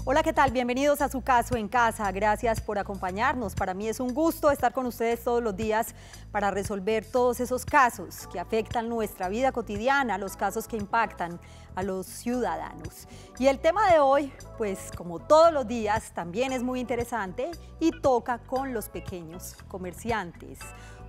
Hola, ¿qué tal? Bienvenidos a Su Caso en Casa. Gracias por acompañarnos. Para mí es un gusto estar con ustedes todos los días para resolver todos esos casos que afectan nuestra vida cotidiana, los casos que impactan a los ciudadanos. Y el tema de hoy, pues como todos los días, también es muy interesante y toca con los pequeños comerciantes.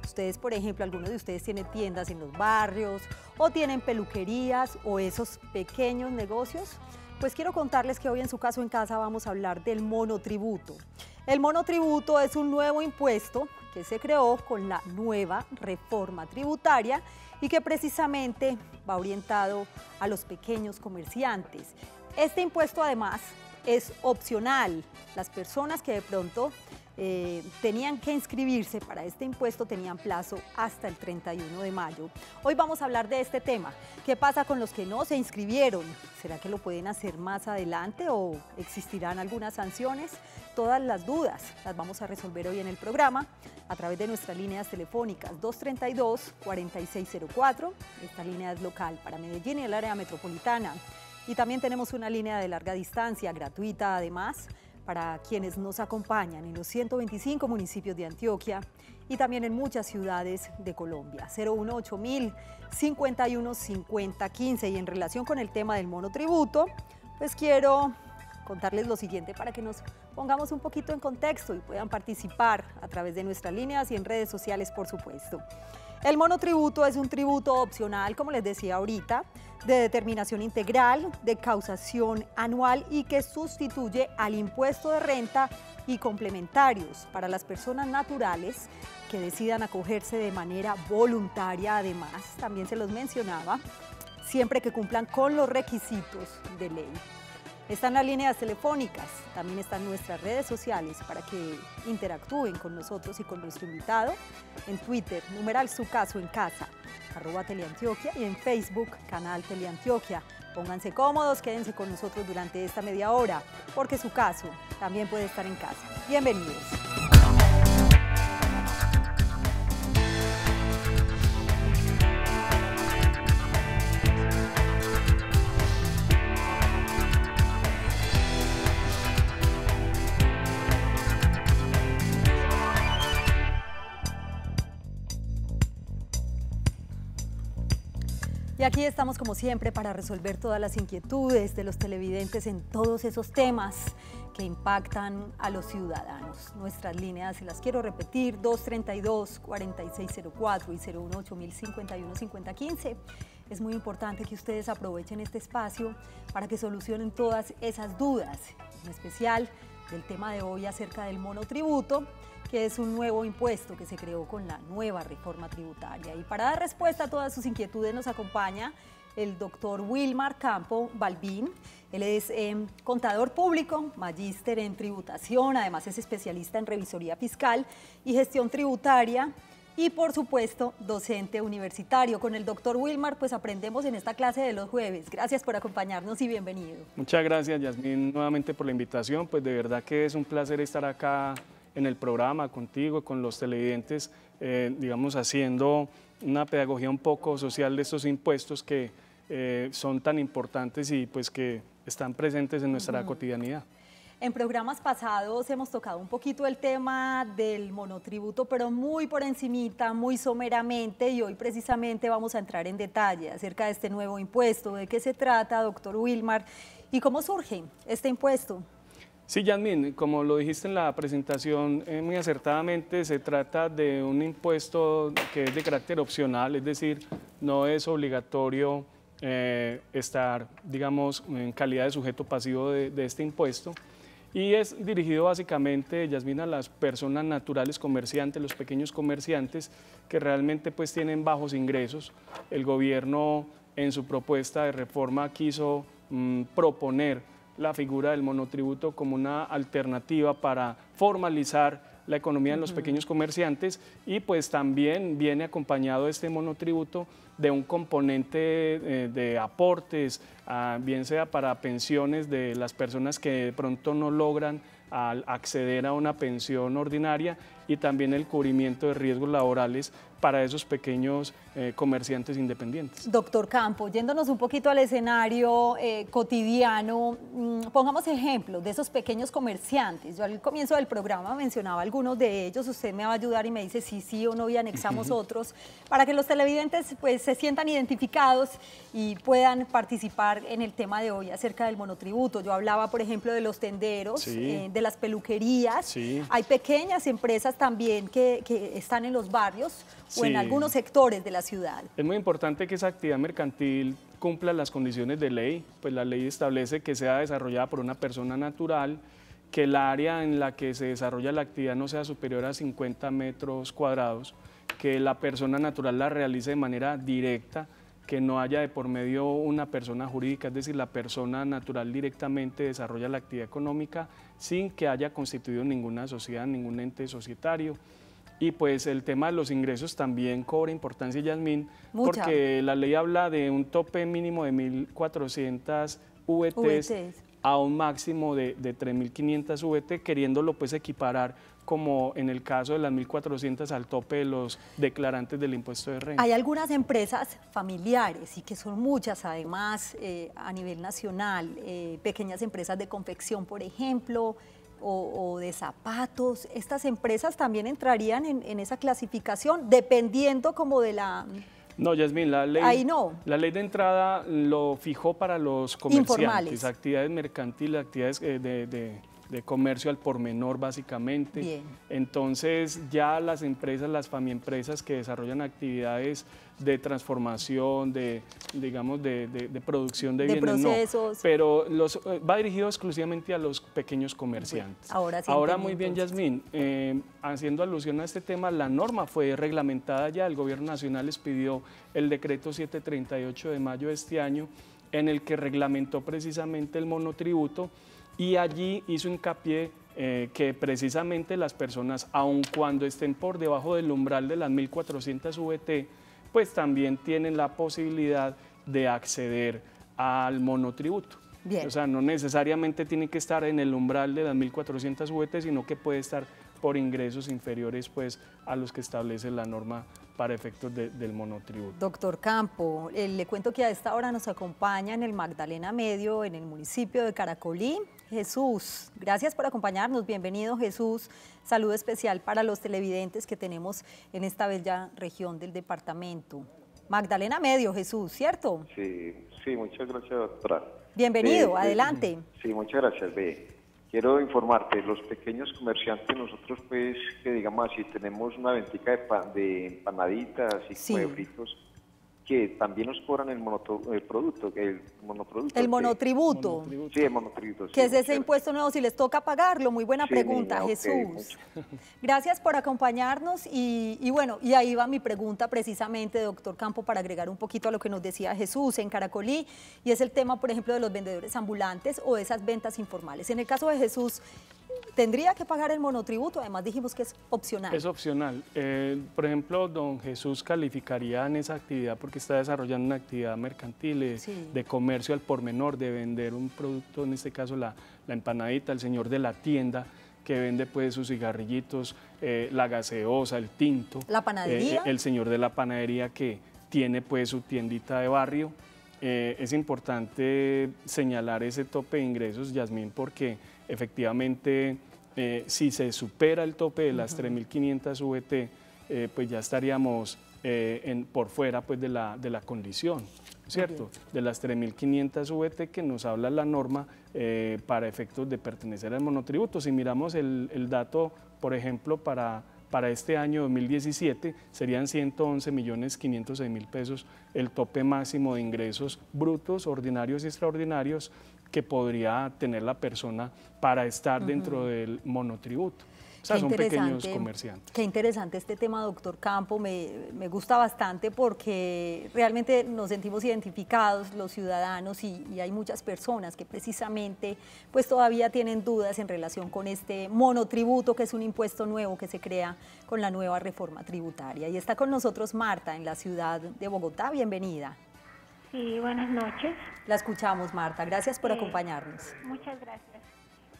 Ustedes, por ejemplo, algunos de ustedes tienen tiendas en los barrios o tienen peluquerías o esos pequeños negocios. Pues quiero contarles que hoy en Su Caso en Casa vamos a hablar del monotributo. El monotributo es un nuevo impuesto que se creó con la nueva reforma tributaria y que precisamente va orientado a los pequeños comerciantes. Este impuesto además es opcional. Las personas que de pronto tenían que inscribirse para este impuesto tenían plazo hasta el 31 de mayo. Hoy vamos a hablar de este tema. ¿Qué pasa con los que no se inscribieron? ¿Será que lo pueden hacer más adelante o existirán algunas sanciones? Todas las dudas las vamos a resolver hoy en el programa a través de nuestras líneas telefónicas 232-4604. Esta línea es local para Medellín y el área metropolitana. Y también tenemos una línea de larga distancia gratuita además para quienes nos acompañan en los 125 municipios de Antioquia y también en muchas ciudades de Colombia. 018.000 51 50 15. Y en relación con el tema del monotributo, pues quiero contarles lo siguiente para que nos pongamos un poquito en contexto y puedan participar a través de nuestras líneas y en redes sociales, por supuesto. El monotributo es un tributo opcional, como les decía ahorita, de determinación integral, de causación anual y que sustituye al impuesto de renta y complementarios para las personas naturales que decidan acogerse de manera voluntaria. Además, también se los mencionaba, siempre que cumplan con los requisitos de ley. Están las líneas telefónicas, también están nuestras redes sociales para que interactúen con nosotros y con nuestro invitado. En Twitter, numeral Su Caso en Casa, @Teleantioquia, y en Facebook, canal Teleantioquia. Pónganse cómodos, quédense con nosotros durante esta media hora, porque su caso también puede estar en casa. Bienvenidos. Y aquí estamos como siempre para resolver todas las inquietudes de los televidentes en todos esos temas que impactan a los ciudadanos. Nuestras líneas, se las quiero repetir, 232-4604 y 018.000 51 50 15. Es muy importante que ustedes aprovechen este espacio para que solucionen todas esas dudas, en especial del tema de hoy acerca del monotributo, que es un nuevo impuesto que se creó con la nueva reforma tributaria. Y para dar respuesta a todas sus inquietudes nos acompaña el doctor Wilmar Campo Balbín. Él es contador público, magíster en tributación, además es especialista en revisoría fiscal y gestión tributaria y, por supuesto, docente universitario. Con el doctor Wilmar pues aprendemos en esta clase de los jueves. Gracias por acompañarnos y bienvenido. Muchas gracias, Yasmín, nuevamente por la invitación. Pues de verdad que es un placer estar acá en el programa contigo, con los televidentes, digamos, haciendo una pedagogía un poco social de estos impuestos que son tan importantes y pues que están presentes en nuestra cotidianidad. En programas pasados hemos tocado un poquito el tema del monotributo, pero muy por encimita, muy someramente, y hoy precisamente vamos a entrar en detalle acerca de este nuevo impuesto. ¿De qué se trata, doctor Wilmar? ¿Y cómo surge este impuesto? Sí, Yasmín, como lo dijiste en la presentación muy acertadamente, se trata de un impuesto que es de carácter opcional, es decir, no es obligatorio estar, digamos, en calidad de sujeto pasivo de este impuesto, y es dirigido básicamente, Yasmín, a las personas naturales comerciantes, los pequeños comerciantes que realmente pues tienen bajos ingresos. El gobierno en su propuesta de reforma quiso proponer la figura del monotributo como una alternativa para formalizar la economía en los pequeños comerciantes, y pues también viene acompañado este monotributo de un componente de aportes, bien sea para pensiones de las personas que de pronto no logran al acceder a una pensión ordinaria y también el cubrimiento de riesgos laborales para esos pequeños comerciantes independientes. Doctor Campo, yéndonos un poquito al escenario cotidiano, pongamos ejemplos de esos pequeños comerciantes. Yo al comienzo del programa mencionaba algunos de ellos, usted me va a ayudar y me dice si sí o no y anexamos otros, para que los televidentes pues, se sientan identificados y puedan participar en el tema de hoy acerca del monotributo. Yo hablaba, por ejemplo, de los tenderos, sí. De las peluquerías. Sí. Hay pequeñas empresas también que están en los barrios o en algunos sectores de la ciudad. Es muy importante que esa actividad mercantil cumpla las condiciones de ley, pues la ley establece que sea desarrollada por una persona natural, que el área en la que se desarrolla la actividad no sea superior a 50 metros cuadrados, que la persona natural la realice de manera directa, que no haya de por medio una persona jurídica, es decir, la persona natural directamente desarrolla la actividad económica sin que haya constituido ninguna sociedad, ningún ente societario. Y pues el tema de los ingresos también cobra importancia, Yasmín, porque la ley habla de un tope mínimo de 1.400 VTs a un máximo de 3.500 VT, queriéndolo pues equiparar como en el caso de las 1.400 al tope de los declarantes del impuesto de renta. Hay algunas empresas familiares y que son muchas además a nivel nacional, pequeñas empresas de confección, por ejemplo, o de zapatos. ¿Estas empresas también entrarían en esa clasificación dependiendo como de la...? No, Yasmín, la ley, ahí no. La ley de entrada lo fijó para los comerciantes, informales, actividades mercantiles, actividades de comercio al por menor básicamente. Bien. Entonces ya las empresas, las famiempresas que desarrollan actividades de transformación, digamos de producción de bienes, procesos. No, pero va dirigido exclusivamente a los pequeños comerciantes. Ahora muy bien, Yasmín, haciendo alusión a este tema, la norma fue reglamentada ya, el Gobierno Nacional les pidió el decreto 738 de mayo de este año, en el que reglamentó precisamente el monotributo, y allí hizo hincapié que precisamente las personas, aun cuando estén por debajo del umbral de las 1.400 VT, pues también tienen la posibilidad de acceder al monotributo. Bien. O sea, no necesariamente tiene que estar en el umbral de las 1.400 VT, sino que puede estar por ingresos inferiores pues, a los que establece la norma para efectos del monotributo. Doctor Campo, le cuento que a esta hora nos acompaña en el Magdalena Medio, en el municipio de Caracolí, Jesús. Gracias por acompañarnos, bienvenido Jesús. Saludo especial para los televidentes que tenemos en esta bella región del departamento. Magdalena Medio, Jesús, ¿cierto? Sí, muchas gracias, doctora. Bienvenido, adelante. Sí, muchas gracias. Quiero informarte, los pequeños comerciantes, nosotros pues, que digamos así, tenemos una ventica de empanaditas y como de fritos, que también nos cobran el monotributo. El monotributo. Sí, el monotributo. ¿Qué es ese impuesto nuevo? Si les toca pagarlo. Muy buena pregunta, niña, Jesús. Gracias por acompañarnos y bueno, y ahí va mi pregunta precisamente, doctor Campo, para agregar un poquito a lo que nos decía Jesús en Caracolí, y es el tema, por ejemplo, de los vendedores ambulantes o de esas ventas informales. En el caso de Jesús, ¿tendría que pagar el monotributo? Además dijimos que es opcional. Es opcional. Por ejemplo, don Jesús calificaría en esa actividad porque está desarrollando una actividad mercantil, de comercio al por menor, de vender un producto, en este caso la empanadita, el señor de la tienda que vende pues sus cigarrillitos, la gaseosa, el tinto. La panadería. El señor de la panadería que tiene pues su tiendita de barrio. Es importante señalar ese tope de ingresos, Yasmín, porque efectivamente si se supera el tope de las 3.500 VT, pues ya estaríamos por fuera pues, de la condición, ¿cierto? De las 3.500 VT que nos habla la norma para efectos de pertenecer al monotributo. Si miramos el dato, por ejemplo, para este año 2017 serían 111.506.000 pesos el tope máximo de ingresos brutos, ordinarios y extraordinarios que podría tener la persona para estar dentro del monotributo. O sea, son pequeños comerciantes. Qué interesante este tema, doctor Campo, me gusta bastante porque realmente nos sentimos identificados los ciudadanos y hay muchas personas que precisamente pues todavía tienen dudas en relación con este monotributo, que es un impuesto nuevo que se crea con la nueva reforma tributaria. Y está con nosotros Marta en la ciudad de Bogotá, bienvenida. Sí, buenas noches. La escuchamos, Marta, gracias por acompañarnos. Muchas gracias.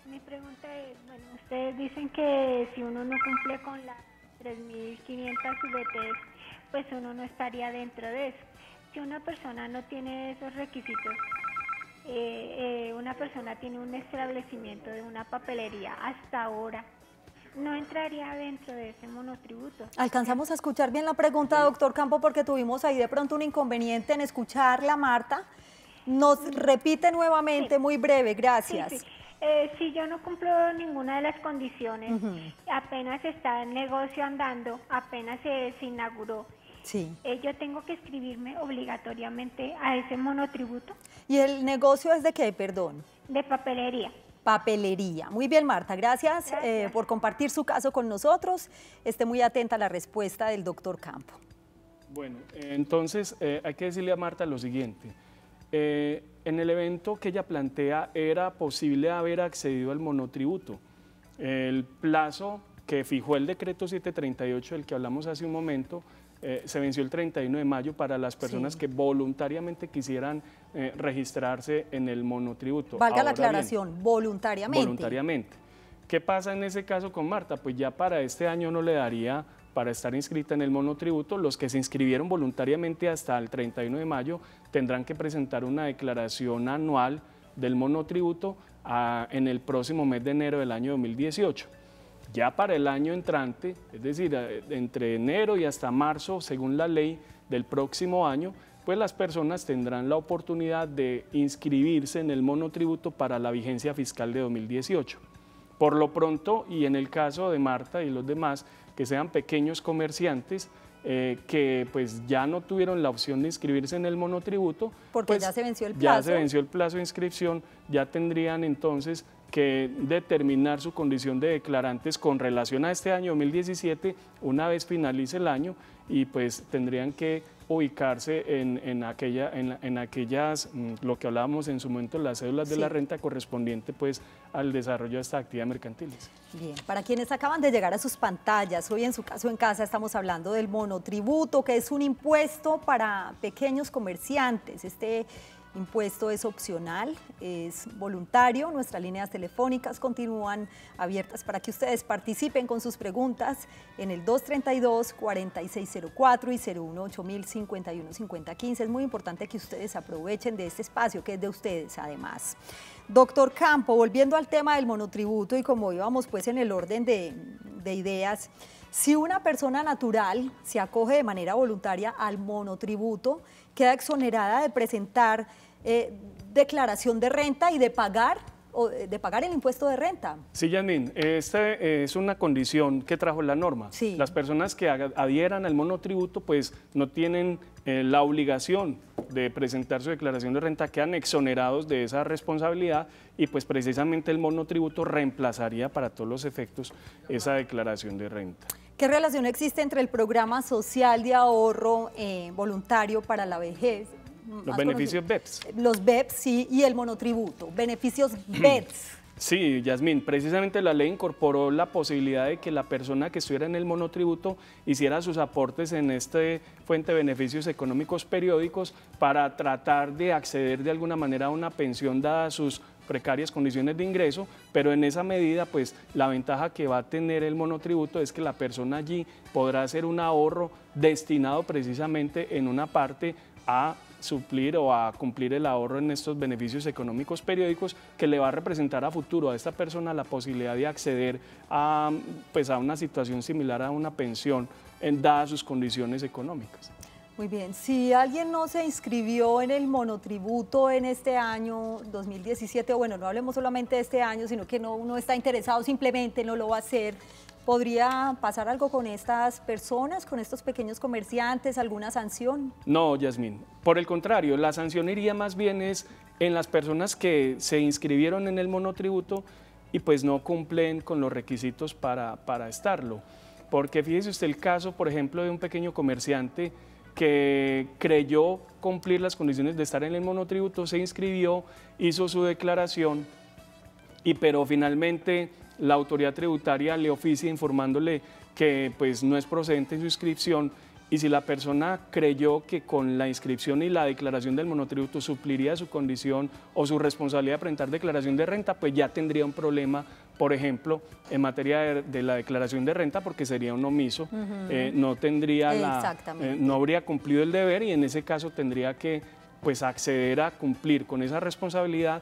Mi pregunta es, bueno, ustedes dicen que si uno no cumple con las 3.500 VTs, pues uno no estaría dentro de eso. Si una persona no tiene esos requisitos, una persona tiene un establecimiento de una papelería hasta ahora, no entraría dentro de ese monotributo. Alcanzamos a escuchar bien la pregunta, doctor Campo, porque tuvimos ahí de pronto un inconveniente en escucharla, Marta. Nos repite nuevamente, sí. Muy breve, gracias. Sí, sí. Si yo no cumplo ninguna de las condiciones, apenas está el negocio andando, apenas se inauguró, sí. Yo tengo que inscribirme obligatoriamente a ese monotributo. ¿Y el negocio es de qué, perdón? De papelería. Papelería. Muy bien, Marta, gracias. Por compartir su caso con nosotros. Esté muy atenta a la respuesta del doctor Campo. Bueno, entonces hay que decirle a Marta lo siguiente. En el evento que ella plantea era posible haber accedido al monotributo. El plazo que fijó el decreto 738 del que hablamos hace un momento se venció el 31 de mayo para las personas sí. que voluntariamente quisieran registrarse en el monotributo. Valga la aclaración, bien, voluntariamente. Voluntariamente. ¿Qué pasa en ese caso con Marta? Pues ya para este año no le daría para estar inscrita en el monotributo. Los que se inscribieron voluntariamente hasta el 31 de mayo tendrán que presentar una declaración anual del monotributo en el próximo mes de enero del año 2018. Ya para el año entrante, es decir, entre enero y hasta marzo, según la ley del próximo año, pues las personas tendrán la oportunidad de inscribirse en el monotributo para la vigencia fiscal de 2018. Por lo pronto, y en el caso de Marta y los demás, que sean pequeños comerciantes que pues ya no tuvieron la opción de inscribirse en el monotributo. Porque pues, ya se venció el plazo. Ya se venció el plazo de inscripción, ya tendrían entonces que determinar su condición de declarantes con relación a este año 2017, una vez finalice el año, y pues tendrían que ubicarse en aquellas, lo que hablábamos en su momento, las cédulas de sí. la renta correspondiente pues al desarrollo de esta actividad mercantiles. Bien, para quienes acaban de llegar a sus pantallas, hoy en su caso en casa estamos hablando del monotributo, que es un impuesto para pequeños comerciantes. Este impuesto es opcional, es voluntario. Nuestras líneas telefónicas continúan abiertas para que ustedes participen con sus preguntas en el 232-4604 y 018-051-5015. Es muy importante que ustedes aprovechen de este espacio que es de ustedes además. Doctor Campo, volviendo al tema del monotributo y como íbamos pues en el orden de ideas, si una persona natural se acoge de manera voluntaria al monotributo, queda exonerada de presentar declaración de renta y de pagar el impuesto de renta. Sí, Yasmín, esta es una condición que trajo la norma. Sí. Las personas que adhieran al monotributo pues no tienen la obligación de presentar su declaración de renta, quedan exonerados de esa responsabilidad y pues precisamente el monotributo reemplazaría para todos los efectos esa declaración de renta. ¿Qué relación existe entre el programa social de ahorro voluntario para la vejez? Los beneficios BEPS. Los BEPS, sí, y el monotributo, beneficios BEPS. Sí, Yasmín, precisamente la ley incorporó la posibilidad de que la persona que estuviera en el monotributo hiciera sus aportes en este fuente de beneficios económicos periódicos para tratar de acceder de alguna manera a una pensión dada sus precarias condiciones de ingreso, pero en esa medida pues la ventaja que va a tener el monotributo es que la persona allí podrá hacer un ahorro destinado precisamente en una parte a suplir o a cumplir el ahorro en estos beneficios económicos periódicos que le va a representar a futuro a esta persona la posibilidad de acceder a una situación similar a una pensión dadas sus condiciones económicas. Muy bien, si alguien no se inscribió en el monotributo en este año 2017, o bueno, no hablemos solamente de este año, sino que no está interesado, simplemente no lo va a hacer, ¿podría pasar algo con estas personas, con estos pequeños comerciantes, alguna sanción? No, Yasmín, por el contrario, la sanción iría más bien es en las personas que se inscribieron en el monotributo y pues no cumplen con los requisitos para estarlo. Porque fíjese usted el caso, por ejemplo, de un pequeño comerciante que creyó cumplir las condiciones de estar en el monotributo, se inscribió, hizo su declaración, pero finalmente la autoridad tributaria le oficia informándole que pues no es procedente su inscripción y si la persona creyó que con la inscripción y la declaración del monotributo supliría su condición o su responsabilidad de presentar declaración de renta, pues ya tendría un problema, por ejemplo, en materia de la declaración de renta, porque sería un omiso, no tendría no habría cumplido el deber y en ese caso tendría que pues acceder a cumplir con esa responsabilidad,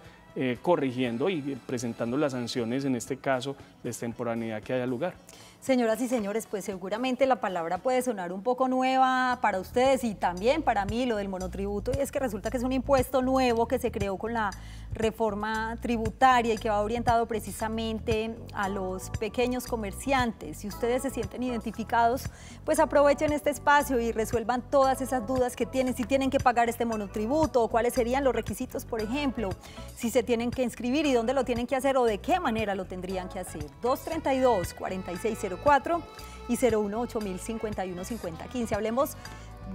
corrigiendo y presentando las sanciones, en este caso, de extemporaneidad que haya lugar. Señoras y señores, pues seguramente la palabra puede sonar un poco nueva para ustedes y también para mí, lo del monotributo, y es que resulta que es un impuesto nuevo que se creó con la reforma tributaria y que va orientado precisamente a los pequeños comerciantes. Si ustedes se sienten identificados, pues aprovechen este espacio y resuelvan todas esas dudas que tienen, si tienen que pagar este monotributo o cuáles serían los requisitos, por ejemplo, si se tienen que inscribir y dónde lo tienen que hacer o de qué manera lo tendrían que hacer. 232-4604 y 018-051-5015. Hablemos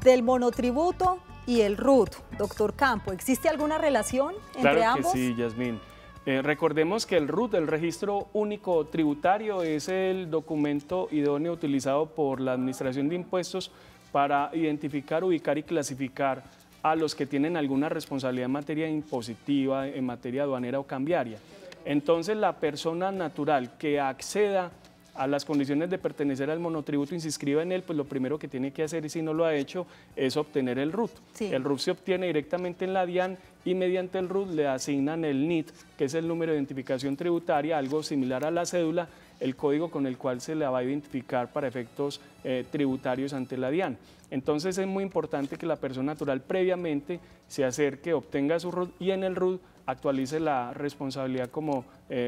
del monotributo y el RUT. Doctor Campo, ¿existe alguna relación entre ambos? Claro que sí, Yasmín. Recordemos que el RUT, el Registro Único Tributario, es el documento idóneo utilizado por la Administración de Impuestos para identificar, ubicar y clasificar a los que tienen alguna responsabilidad en materia impositiva, en materia aduanera o cambiaria. Entonces, la persona natural que acceda a las condiciones de pertenecer al monotributo y se inscriba en él, pues lo primero que tiene que hacer, y si no lo ha hecho, es obtener el RUT. Sí. El RUT se obtiene directamente en la DIAN y mediante el RUT le asignan el NIT, que es el número de identificación tributaria, algo similar a la cédula, el código con el cual se la va a identificar para efectos tributarios ante la DIAN. Entonces es muy importante que la persona natural previamente se acerque, obtenga su RUT y en el RUT actualice la responsabilidad como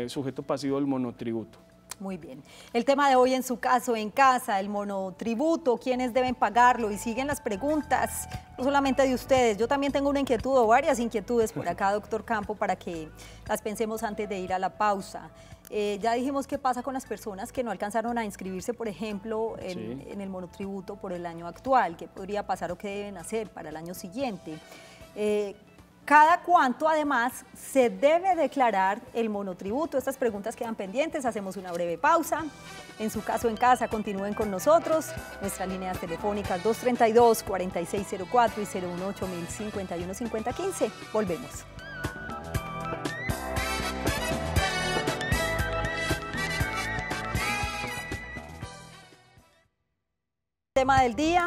sujeto pasivo del monotributo. Muy bien. El tema de hoy en su caso, en casa, el monotributo, quiénes deben pagarlo, y siguen las preguntas, no solamente de ustedes. Yo también tengo una inquietud o varias inquietudes por acá, doctor Campo, para que las pensemos antes de ir a la pausa. Ya dijimos qué pasa con las personas que no alcanzaron a inscribirse, por ejemplo, en el monotributo por el año actual, qué podría pasar o qué deben hacer para el año siguiente. ¿Cada cuánto, además, se debe declarar el monotributo? Estas preguntas quedan pendientes, hacemos una breve pausa. En su caso, en casa, continúen con nosotros. Nuestras líneas telefónicas 232-4604 y 018-051-5015. Volvemos. Tema del día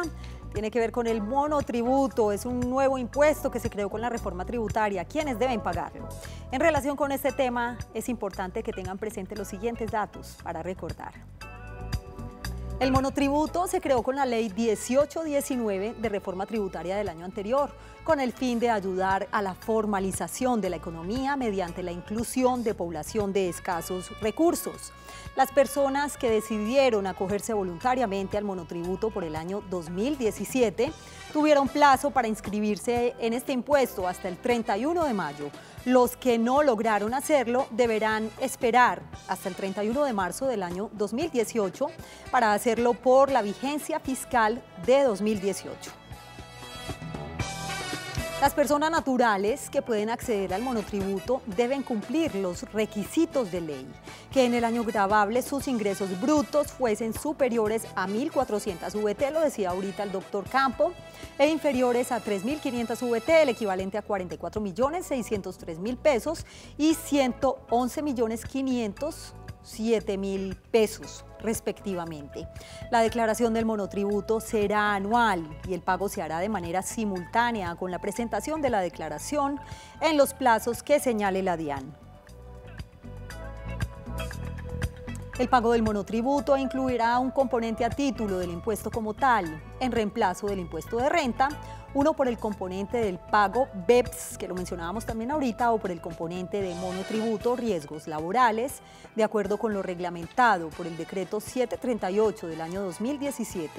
tiene que ver con el monotributo. Es un nuevo impuesto que se creó con la reforma tributaria. ¿Quiénes deben pagarlo? En relación con este tema, es importante que tengan presentes los siguientes datos para recordar. El monotributo se creó con la ley 1819 de reforma tributaria del año anterior, con el fin de ayudar a la formalización de la economía mediante la inclusión de población de escasos recursos. Las personas que decidieron acogerse voluntariamente al monotributo por el año 2017 tuvieron plazo para inscribirse en este impuesto hasta el 31 de mayo. Los que no lograron hacerlo deberán esperar hasta el 31 de marzo del año 2018 para hacerlo por la vigencia fiscal de 2018. Las personas naturales que pueden acceder al monotributo deben cumplir los requisitos de ley, que en el año gravable sus ingresos brutos fuesen superiores a 1.400 VT, lo decía ahorita el doctor Campo, e inferiores a 3.500 VT, el equivalente a 44.603.000 pesos y 111.507.000 pesos respectivamente. La declaración del monotributo será anual y el pago se hará de manera simultánea con la presentación de la declaración en los plazos que señale la DIAN. El pago del monotributo incluirá un componente a título del impuesto como tal, en reemplazo del impuesto de renta, uno por el componente del pago BEPS, que lo mencionábamos también ahorita, o por el componente de monotributo riesgos laborales, de acuerdo con lo reglamentado por el decreto 738 del año 2017.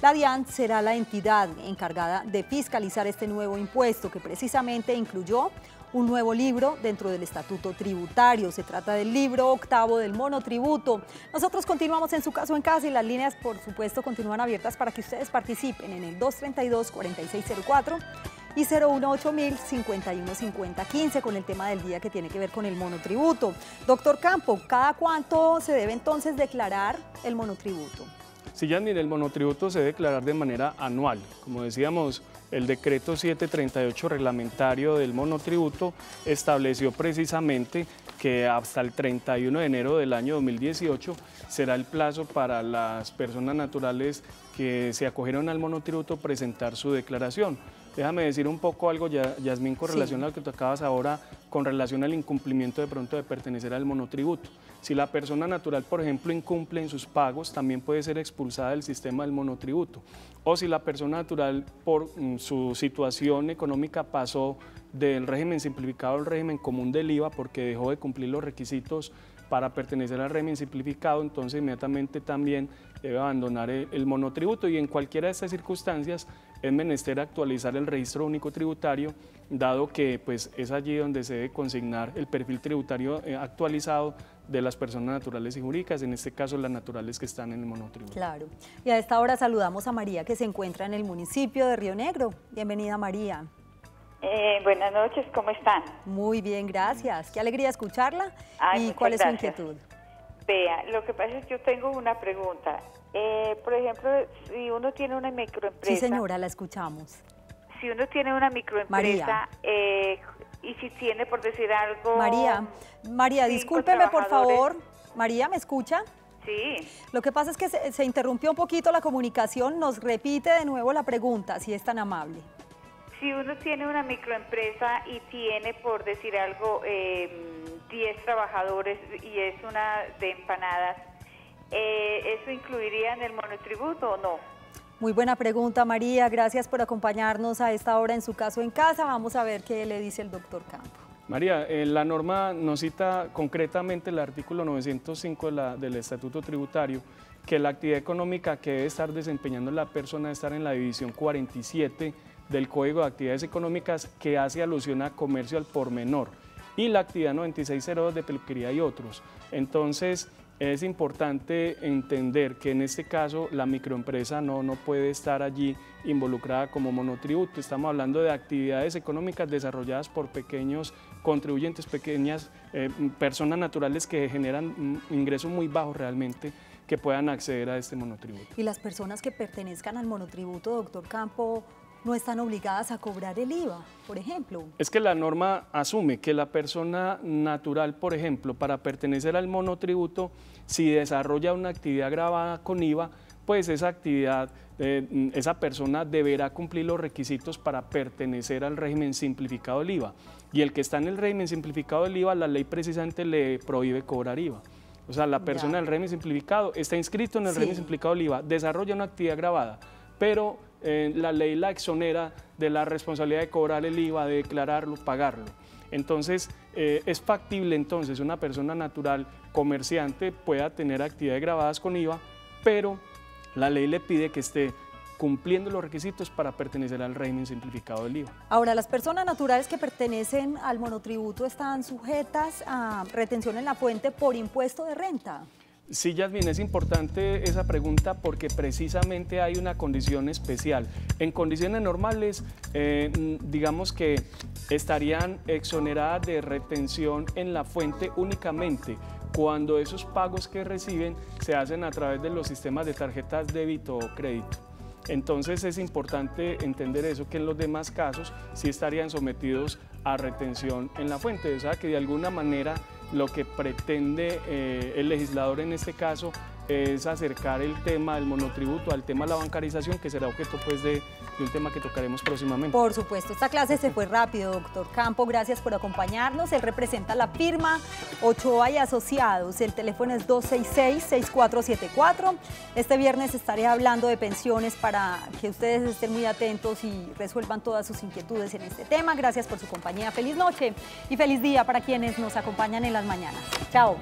La DIAN será la entidad encargada de fiscalizar este nuevo impuesto, que precisamente incluyó un nuevo libro dentro del Estatuto Tributario. Se trata del libro octavo del monotributo. Nosotros continuamos en su caso en casa y las líneas, por supuesto, continúan abiertas para que ustedes participen en el 232-4604 y 018-051-5015 con el tema del día que tiene que ver con el monotributo. Doctor Campo, ¿cada cuánto se debe entonces declarar el monotributo? Sí, Yasmín, el monotributo se debe declarar de manera anual. Como decíamos, el decreto 738 reglamentario del monotributo estableció precisamente que hasta el 31 de enero del año 2018 será el plazo para las personas naturales que se acogieron al monotributo presentar su declaración. Déjame decir un poco algo, Yasmín, con relación a lo que tú acabas ahora, con relación al incumplimiento de pronto de pertenecer al monotributo. Si la persona natural, por ejemplo, incumple en sus pagos, también puede ser expulsada del sistema del monotributo. O si la persona natural, por su situación económica, pasó del régimen simplificado al régimen común del IVA porque dejó de cumplir los requisitos para pertenecer al régimen simplificado, entonces inmediatamente también debe abandonar el monotributo, y en cualquiera de estas circunstancias es menester actualizar el registro único tributario, dado que pues, es allí donde se debe consignar el perfil tributario actualizado de las personas naturales y jurídicas, en este caso las naturales que están en el monotributo. Claro. Y a esta hora saludamos a María, que se encuentra en el municipio de Río Negro. Bienvenida, María. Buenas noches, ¿cómo están? Muy bien, gracias. Qué alegría escucharla. Ay, ¿Y cuál es su gracias. inquietud? Vea, lo que pasa es que yo tengo una pregunta. Por ejemplo, si uno tiene una microempresa... Sí, señora, la escuchamos. Si uno tiene una microempresa y si tiene, por decir algo... María, discúlpeme, por favor. María, ¿me escucha? Sí. Lo que pasa es que se interrumpió un poquito la comunicación. Nos repite de nuevo la pregunta, si es tan amable. Si uno tiene una microempresa y tiene, por decir algo, 10 trabajadores y es una de empanadas, ¿eso incluiría en el monotributo o no? Muy buena pregunta, María. Gracias por acompañarnos a esta hora en su caso en casa. Vamos a ver qué le dice el doctor Campo. María, la norma nos cita concretamente el artículo 905 del Estatuto Tributario, que la actividad económica que debe estar desempeñando la persona debe estar en la división 47 del Código de Actividades Económicas, que hace alusión a comercio al por menor, y la actividad 9602 de peluquería y otros. Entonces, es importante entender que en este caso la microempresa no puede estar allí involucrada como monotributo. Estamos hablando de actividades económicas desarrolladas por pequeños contribuyentes, pequeñas personas naturales que generan ingresos muy bajos realmente, que puedan acceder a este monotributo. ¿Y las personas que pertenezcan al monotributo, doctor Campo, no están obligadas a cobrar el IVA, por ejemplo? Es que la norma asume que la persona natural, por ejemplo, para pertenecer al monotributo, si desarrolla una actividad gravada con IVA, pues esa actividad, esa persona deberá cumplir los requisitos para pertenecer al régimen simplificado del IVA. Y el que está en el régimen simplificado del IVA, la ley precisamente le prohíbe cobrar IVA. O sea, la persona del régimen simplificado está inscrito en el régimen simplificado del IVA, desarrolla una actividad gravada, pero la ley la exonera de la responsabilidad de cobrar el IVA, de declararlo, pagarlo. Entonces, es factible entonces una persona natural comerciante pueda tener actividades gravadas con IVA, pero la ley le pide que esté cumpliendo los requisitos para pertenecer al régimen simplificado del IVA. Ahora, las personas naturales que pertenecen al monotributo están sujetas a retención en la fuente por impuesto de renta. Sí, Yasmín, es importante esa pregunta porque precisamente hay una condición especial. En condiciones normales, digamos que estarían exoneradas de retención en la fuente únicamente cuando esos pagos que reciben se hacen a través de los sistemas de tarjetas débito o crédito. Entonces es importante entender eso, que en los demás casos sí estarían sometidos a retención en la fuente. O sea que de alguna manera lo que pretende el legislador en este caso es acercar el tema del monotributo al tema de la bancarización, que será objeto pues de un tema que tocaremos próximamente. Por supuesto, esta clase se fue rápido, doctor Campo, gracias por acompañarnos. Él representa la firma Ochoa y Asociados, el teléfono es 266-6474. Este viernes estaré hablando de pensiones para que ustedes estén muy atentos y resuelvan todas sus inquietudes en este tema. Gracias por su compañía, feliz noche y feliz día para quienes nos acompañan en las mañanas. Chao.